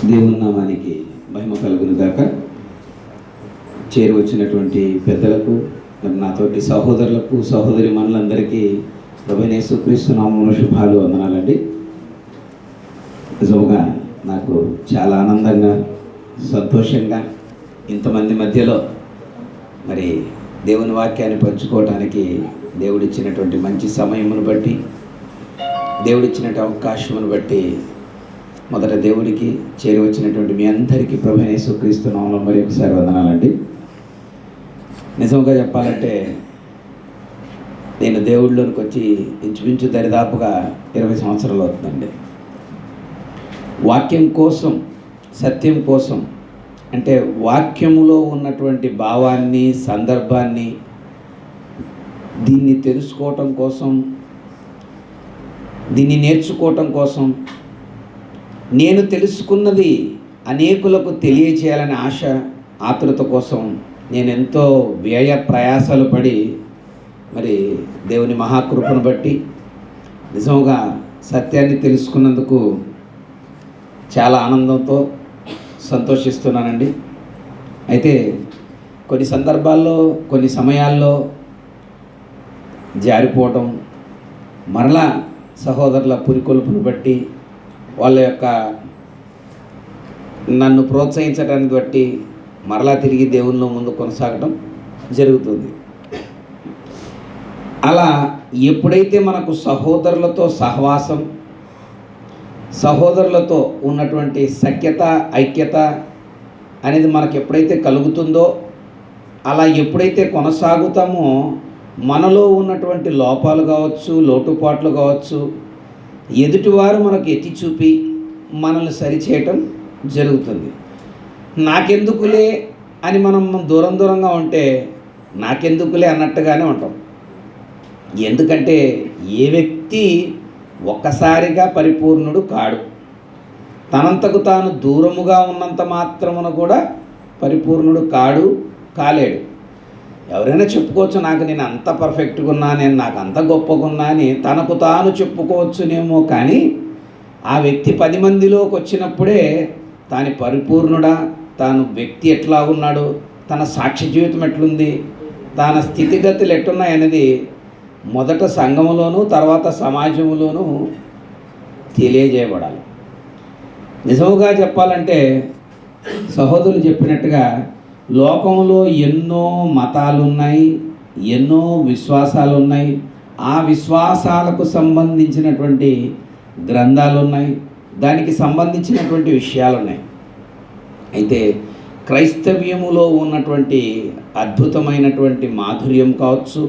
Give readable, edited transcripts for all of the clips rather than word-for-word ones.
దేవుని నామానికి మహిమ కలుగును గాక. చేరువచ్చినటువంటి పెద్దలకు, నాతోటి సహోదరులకు, సహోదరి మనులందరికీ ప్రభువైన యేసుక్రీస్తు నామములో శుభాలు, వందనాలండి. నిజంగా నాకు చాలా ఆనందంగా, సంతోషంగా ఇంతమంది మధ్యలో మరి దేవుని వాక్యాన్ని పంచుకోవడానికి దేవుడిచ్చినటువంటి మంచి సమయమును బట్టి, దేవుడిచ్చినటువంటి అవకాశమును బట్టి మొదట దేవుడికి చేరి వచ్చినటువంటి మీ అందరికీ ప్రభువైన యేసుక్రీస్తు నామములో మరి ఒకసారి వందనాలండి. నిజంగా చెప్పాలంటే నేను దేవుడిలోనికి వచ్చి ఇంచుమించు దరిదాపుగా 20 సంవత్సరాలు అవుతుందండి. వాక్యం కోసం, సత్యం కోసం, అంటే వాక్యములో ఉన్నటువంటి భావాన్ని, సందర్భాన్ని, దీన్ని తెలుసుకోవటం కోసం, దీన్ని నేర్చుకోవటం కోసం, నేను తెలుసుకున్నది అనేకులకు తెలియచేయాలనే ఆశ, ఆతృత కోసం నేను ఎంతో వ్యయ ప్రయాసాలు పడి మరి దేవుని మహాకృపను బట్టి నిజంగా సత్యాన్ని తెలుసుకున్నందుకు చాలా ఆనందంతో సంతోషిస్తున్నానండి. అయితే కొన్ని సందర్భాల్లో, కొన్ని సమయాల్లో జారిపోవటం, మరలా సహోదరుల పురికొల్పును బట్టి, వాళ్ళ యొక్క నన్ను ప్రోత్సహించడాన్ని బట్టి మరలా తిరిగి దేవునిలో ముందు కొనసాగటం జరుగుతుంది. అలా ఎప్పుడైతే మనకు సహోదరులతో సహవాసం, సహోదరులతో ఉన్నటువంటి సఖ్యత, ఐక్యత అనేది మనకు ఎప్పుడైతే కలుగుతుందో, అలా ఎప్పుడైతే కొనసాగుతామో మనలో ఉన్నటువంటి లోపాలు కావచ్చు, లోటుపాట్లు కావచ్చు, ఎదుటివారు మనకు ఎత్తి చూపి మనల్ని సరిచేయటం జరుగుతుంది. నాకెందుకులే అని మనం దూరంగా ఉంటే నాకెందుకులే అన్నట్టుగానే ఉంటాం. ఎందుకంటే ఏ వ్యక్తి ఒక్కసారిగా పరిపూర్ణుడు కాడు. తనంతకు తాను దూరముగా ఉన్నంత మాత్రమున కూడా పరిపూర్ణుడు కాలేడు. ఎవరైనా చెప్పుకోవచ్చు, నాకు నేను అంత పర్ఫెక్ట్గా ఉన్నా, నాకు అంత గొప్పగా ఉన్నా అని తనకు తాను చెప్పుకోవచ్చునేమో. కానీ ఆ వ్యక్తి 10 మందిలోకి వచ్చినప్పుడే తాను పరిపూర్ణుడా, తాను వ్యక్తి ఎట్లా ఉన్నాడు, తన సాక్ష్య జీవితం ఎట్లుంది, తన స్థితిగతులు ఎట్టున్నాయనేది మొదట సంఘములోను, తర్వాత సమాజంలోనూ తెలియజేయబడాలి. నిజముగా చెప్పాలంటే సహోదరులు చెప్పినట్టుగా లోకంలో ఎన్నో మతాలు ఉన్నాయి, ఎన్నో విశ్వాసాలు ఉన్నాయి. ఆ విశ్వాసాలకు సంబంధించినటువంటి గ్రంథాలు ఉన్నాయి, దానికి సంబంధించినటువంటి విషయాలు ఉన్నాయి. అయితే క్రైస్తవ్యములో ఉన్నటువంటి అద్భుతమైనటువంటి మాధుర్యం కావచ్చు,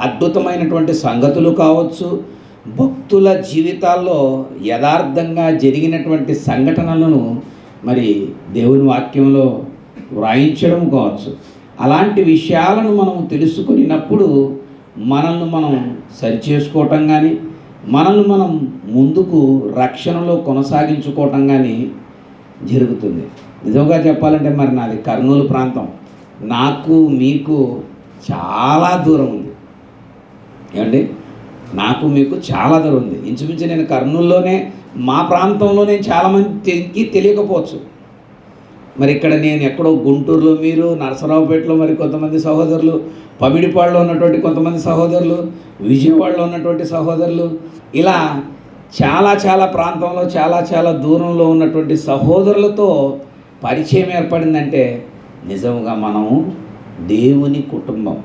అద్భుతమైనటువంటి సంగతులు కావచ్చు, భక్తుల జీవితాల్లో యథార్థంగా జరిగినటువంటి సంఘటనలను మరి దేవుని వాక్యంలో వ్రాయించడం కావచ్చు, అలాంటి విషయాలను మనం తెలుసుకున్నప్పుడు మనల్ని మనం సరిచేసుకోవటం కానీ, మనల్ని మనం ముందుకు రక్షణలో కొనసాగించుకోవటం కానీ జరుగుతుంది. నిజంగా చెప్పాలంటే మరి నాది కర్నూలు ప్రాంతం, నాకు మీకు చాలా దూరం ఉంది. ఏమండి, నాకు మీకు చాలా దూరం ఉంది. ఇంచుమించు నేను కర్నూలులోనే, మా ప్రాంతంలోనే చాలామందికి తెలియకపోవచ్చు. మరి ఇక్కడ నేను ఎక్కడో గుంటూరులో, మీరు నరసరావుపేటలో మరి కొంతమంది సహోదరులు, పమిడిపాడులో ఉన్నటువంటి కొంతమంది సహోదరులు, విజయవాడలో ఉన్నటువంటి సహోదరులు, ఇలా చాలా ప్రాంతంలో చాలా దూరంలో ఉన్నటువంటి సహోదరులతో పరిచయం ఏర్పడిందంటే నిజంగా మనము దేవుని కుటుంబం.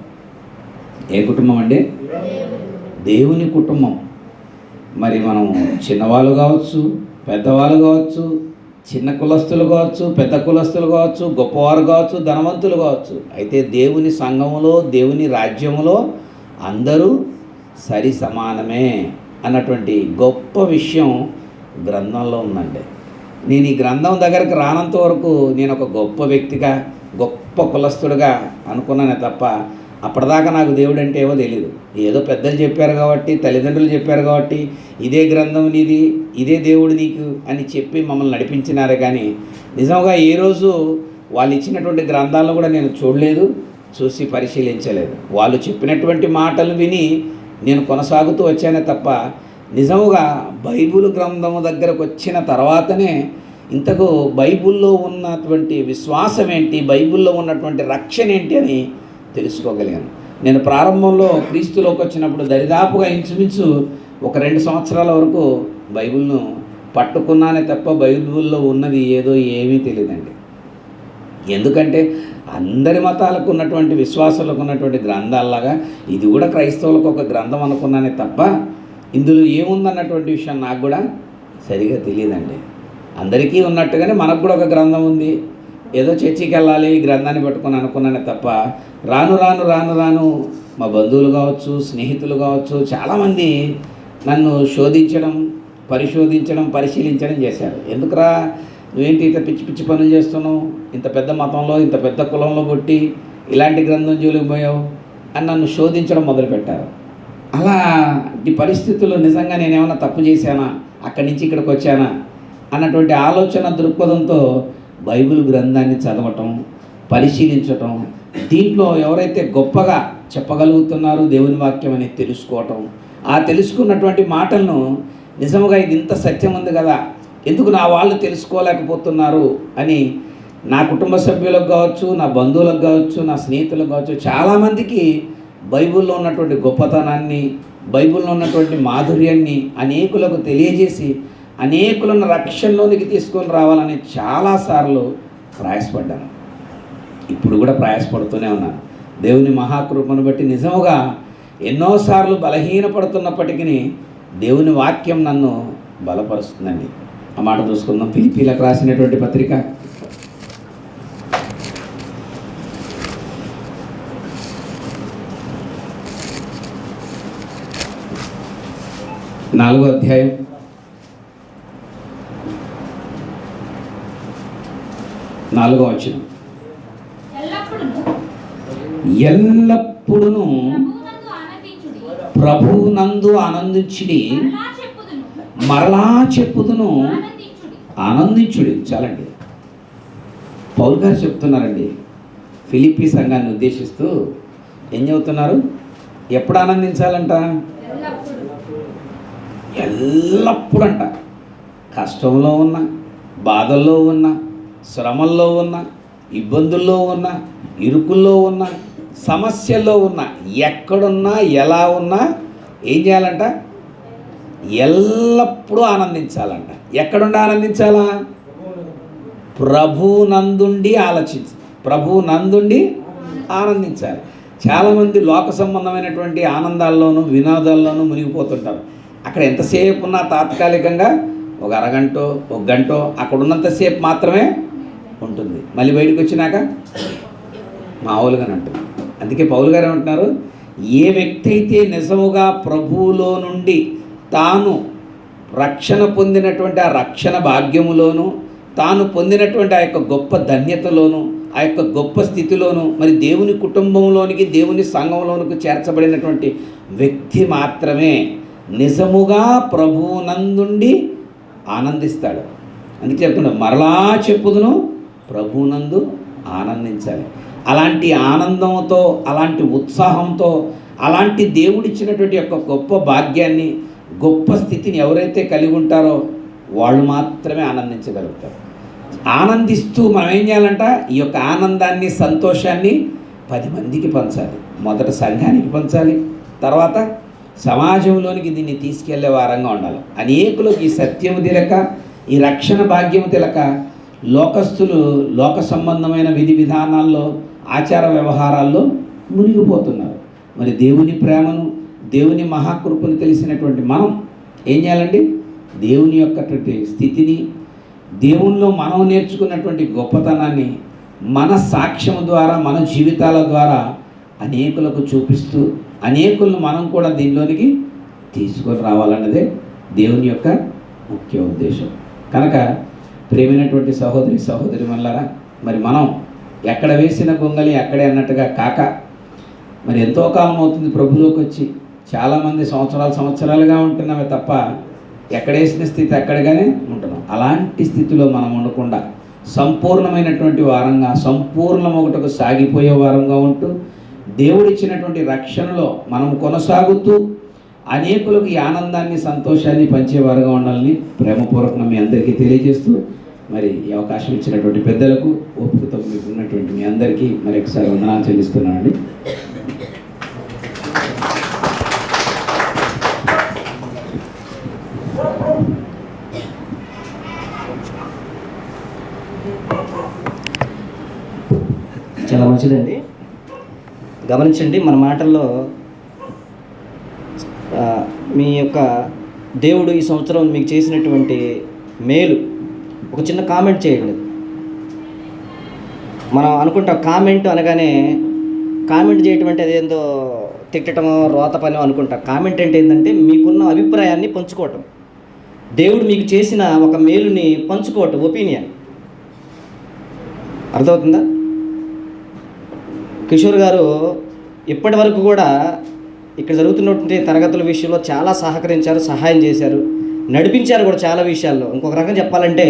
ఏ కుటుంబం అండి? దేవుని కుటుంబం. మరి మనం చిన్నవాళ్ళు కావచ్చు, పెద్దవాళ్ళు కావచ్చు, చిన్న కులస్తులు కావచ్చు, పెద్ద కులస్తులు కావచ్చు, గొప్పవారు కావచ్చు, ధనవంతులు కావచ్చు, అయితే దేవుని సంఘములో, దేవుని రాజ్యములో అందరూ సరి సమానమే అన్నటువంటి గొప్ప విషయం గ్రంథంలో ఉందండి. నేను ఈ గ్రంథం దగ్గరకు రానంత వరకు నేను ఒక గొప్ప వ్యక్తిగా, గొప్ప కులస్తుడిగా అనుకున్నానే తప్ప అప్పటిదాకా నాకు దేవుడు అంటే ఏవో తెలియదు. ఏదో పెద్దలు చెప్పారు కాబట్టి, తల్లిదండ్రులు చెప్పారు కాబట్టి, ఇదే గ్రంథం నీది, ఇదే దేవుడు నీకు అని చెప్పి మమ్మల్ని నడిపించినారే. కానీ నిజంగా ఏ రోజు వాళ్ళు ఇచ్చినటువంటి గ్రంథాలను కూడా నేను చూడలేదు, చూసి పరిశీలించలేదు. వాళ్ళు చెప్పినటువంటి మాటలు విని నేను కొనసాగుతూ వచ్చానే తప్ప నిజముగా బైబిల్ గ్రంథము దగ్గరకు వచ్చిన తర్వాతనే ఇంతకు బైబిల్లో ఉన్నటువంటి విశ్వాసం ఏంటి, బైబిల్లో ఉన్నటువంటి రక్షణ ఏంటి అని తెలుసుకోగలిగాను. నేను ప్రారంభంలో క్రీస్తులోకి వచ్చినప్పుడు దరిదాపుగా ఇంచుమించు ఒక 2 సంవత్సరాల వరకు బైబిల్ను పట్టుకున్నానే తప్ప బైబిల్లో ఉన్నది ఏదో ఏమీ తెలియదండి. ఎందుకంటే అందరి మతాలకు ఉన్నటువంటి విశ్వాసాలకు ఉన్నటువంటి గ్రంథాలలాగా ఇది కూడా క్రైస్తవులకు ఒక గ్రంథం అనుకున్నానే తప్ప ఇందులో ఏముందన్నటువంటి విషయం నాకు కూడా సరిగా తెలియదండి. అందరికీ ఉన్నట్టుగానే మనకు కూడా ఒక గ్రంథం ఉంది, ఏదో చర్చికి వెళ్ళాలి ఈ గ్రంథాన్ని పట్టుకొని అనుకున్నానే తప్ప రాను రాను రాను రాను మా బంధువులు కావచ్చు, స్నేహితులు కావచ్చు, చాలామంది నన్ను శోధించడం, పరిశోధించడం, పరిశీలించడం చేశారు. ఎందుకురా నువ్వేంటి ఇంత పిచ్చి పిచ్చి పనులు చేస్తున్నావు, ఇంత పెద్ద మతంలో ఇంత పెద్ద కులంలో పుట్టి ఇలాంటి గ్రంథం జోలికి పోయావు అని నన్ను శోధించడం మొదలుపెట్టారు. అలాంటి పరిస్థితుల్లో నిజంగా నేనేమైనా తప్పు చేశానా, అక్కడి నుంచి ఇక్కడికి వచ్చానా అన్నటువంటి ఆలోచన దృక్పథంతో బైబిల్ గ్రంథాన్ని చదవటం, పరిశీలించటం, దీంట్లో ఎవరైతే గొప్పగా చెప్పగలుగుతున్నారో దేవుని వాక్యం అనేది తెలుసుకోవటం, ఆ తెలుసుకున్నటువంటి మాటలను నిజముగా ఇది ఇంత సత్యం ఉంది కదా, ఎందుకు నా వాళ్ళు తెలుసుకోలేకపోతున్నారు అని నా కుటుంబ సభ్యులకు కావచ్చు, నా బంధువులకు కావచ్చు, నా స్నేహితులకు కావచ్చు, చాలామందికి బైబిల్లో ఉన్నటువంటి గొప్పతనాన్ని, బైబిల్లో ఉన్నటువంటి మాధుర్యాన్ని అనేకులకు తెలియజేసి అనేకులను రక్షణలోనికి తీసుకొని రావాలని చాలాసార్లు ప్రయాసపడ్డాను. ఇప్పుడు కూడా ప్రయాసపడుతూనే ఉన్నాను. దేవుని మహాకృపను బట్టి నిజముగా ఎన్నోసార్లు బలహీనపడుతున్నప్పటికీ దేవుని వాక్యం నన్ను బలపరుస్తుందండి. ఆ మాట చూసుకుందాం. ఫిలిప్పీలకు రాసినటువంటి పత్రిక 4వ అధ్యాయం 4వ వచనం. ఎల్లప్పుడూ ప్రభువునందు ఆనందించుడి, మరలా చెప్పుదును ఆనందించుడి. చాలండి. పౌలు గారు చెప్తున్నారండి ఫిలిప్పీ సంఘాన్ని ఉద్దేశిస్తూ. ఏం చెబుతున్నారు? ఎప్పుడు ఆనందించాలంట? ఎల్లప్పుడు అంట. కష్టంలో ఉన్న, బాధల్లో ఉన్న, శ్రమల్లో ఉన్న, ఇబ్బందుల్లో ఉన్న, ఇరుకుల్లో ఉన్న, సమస్యల్లో ఉన్న, ఎక్కడున్నా ఎలా ఉన్నా ఏం చేయాలంట? ఎల్లప్పుడూ ఆనందించాలంట. ఎక్కడుండి ఆనందించాలా? ప్రభువునందుండి ఆలోచించి, ప్రభువునందుండి ఆనందించాలి. చాలామంది లోక సంబంధమైనటువంటి ఆనందాల్లోనూ వినోదాల్లోనూ మునిగిపోతుంటారు. అక్కడ ఎంతసేపు ఉన్నా తాత్కాలికంగా ఒక అరగంటో ఒక గంటో అక్కడ ఉన్నంతసేపు మాత్రమే ఉంటుంది. మళ్ళీ బయటకు వచ్చినాక మామూలుగానే ఉంటుంది. అందుకే పౌలు గారు ఏమంటున్నారు? ఏ వ్యక్తి అయితే నిజముగా ప్రభువులో నుండి తాను రక్షణ పొందినటువంటి ఆ రక్షణ భాగ్యములోను, తాను పొందినటువంటి ఆ యొక్క గొప్ప ధన్యతలోను, ఆ యొక్క గొప్ప స్థితిలోను, మరి దేవుని కుటుంబంలోనికి, దేవుని సంఘంలోనికి చేర్చబడినటువంటి వ్యక్తి మాత్రమే నిజముగా ప్రభువునందుండి ఆనందిస్తాడు. అందుకే చెప్తున్నాడు, మరలా చెప్పుదును ప్రభువునందు ఆనందించాలి. అలాంటి ఆనందంతో, అలాంటి ఉత్సాహంతో, అలాంటి దేవుడిచ్చినటువంటి యొక్క గొప్ప భాగ్యాన్ని, గొప్ప స్థితిని ఎవరైతే కలిగి ఉంటారో వాళ్ళు మాత్రమే ఆనందించగలుగుతారు. ఆనందిస్తూ మనం ఏం చేయాలంట? ఈ యొక్క ఆనందాన్ని, సంతోషాన్ని 10 మందికి పంచాలి. మొదట సంఘానికి పంచాలి, తర్వాత సమాజంలోనికి దీన్ని తీసుకెళ్లే వారంగా ఉండాలి. అనేకులకు ఈ సత్యము తెలక, ఈ రక్షణ భాగ్యము తెలక లోకస్తులు లోక సంబంధమైన విధి విధానాల్లో, ఆచార వ్యవహారాల్లో మునిగిపోతున్నారు. మరి దేవుని ప్రేమను, దేవుని మహాకృపను తెలిసినటువంటి మనం ఏం చేయాలండి? దేవుని యొక్కటువంటి స్థితిని, దేవునిలో మనం నేర్చుకున్నటువంటి గొప్పతనాన్ని మన సాక్ష్యం ద్వారా, మన జీవితాల ద్వారా అనేకులకు చూపిస్తూ అనేకులను మనం కూడా దీనిలోనికి తీసుకొని రావాలన్నదే దేవుని యొక్క ముఖ్య ఉద్దేశం. కనుక ప్రేమైనటువంటి సహోదరి మల్లారా, మరి మనం ఎక్కడ వేసిన గొంగలి అక్కడే అన్నట్టుగా కాక, మరి ఎంతో కాలం అవుతుంది ప్రభులోకి వచ్చి, చాలామంది సంవత్సరాలుగా ఉంటున్నామే తప్ప ఎక్కడేసిన స్థితి అక్కడగానే ఉంటున్నాం. అలాంటి స్థితిలో మనం ఉండకుండా సంపూర్ణమైనటువంటి వారంగా, సంపూర్ణమొకటకు సాగిపోయే వారంగా ఉంటూ, దేవుడిచ్చినటువంటి రక్షణలో మనం కొనసాగుతూ, అనేకులకు ఈ ఆనందాన్ని సంతోషాన్ని పంచేవారుగా ఉండాలని ప్రేమపూర్వకంగా మీ అందరికీ తెలియజేస్తూ మరి ఈ అవకాశం ఇచ్చినటువంటి పెద్దలకు ఓపికతో మీకు ఉన్నటువంటి మీ అందరికీ మరి ఒకసారి వందనాలు చెల్లిస్తున్నానండి. చాలా మంచిదండి. గమనించండి, మన మాటల్లో మీ యొక్క దేవుడు ఈ సంవత్సరం మీకు చేసినటువంటి మేలు ఒక చిన్న కామెంట్ చేయండి. మనం అనుకుంటాం కామెంట్ అనగానే కామెంట్ చేయటం అంటే అదేందో తిట్టడమో రోత పని అనుకుంటాం. కామెంట్ అంటే ఏంటంటే మీకున్న అభిప్రాయాన్ని పంచుకోవటం, దేవుడు మీకు చేసిన ఒక మేలుని పంచుకోవటం, ఒపీనియన్. అర్థమవుతుందా? కిషోర్ గారు ఇప్పటి వరకు కూడా ఇక్కడ జరుగుతున్నటువంటి తరగతుల విషయంలో చాలా సహకరించారు, సహాయం చేశారు, నడిపించారు కూడా చాలా విషయాల్లో. ఇంకొక రకంగా చెప్పాలంటే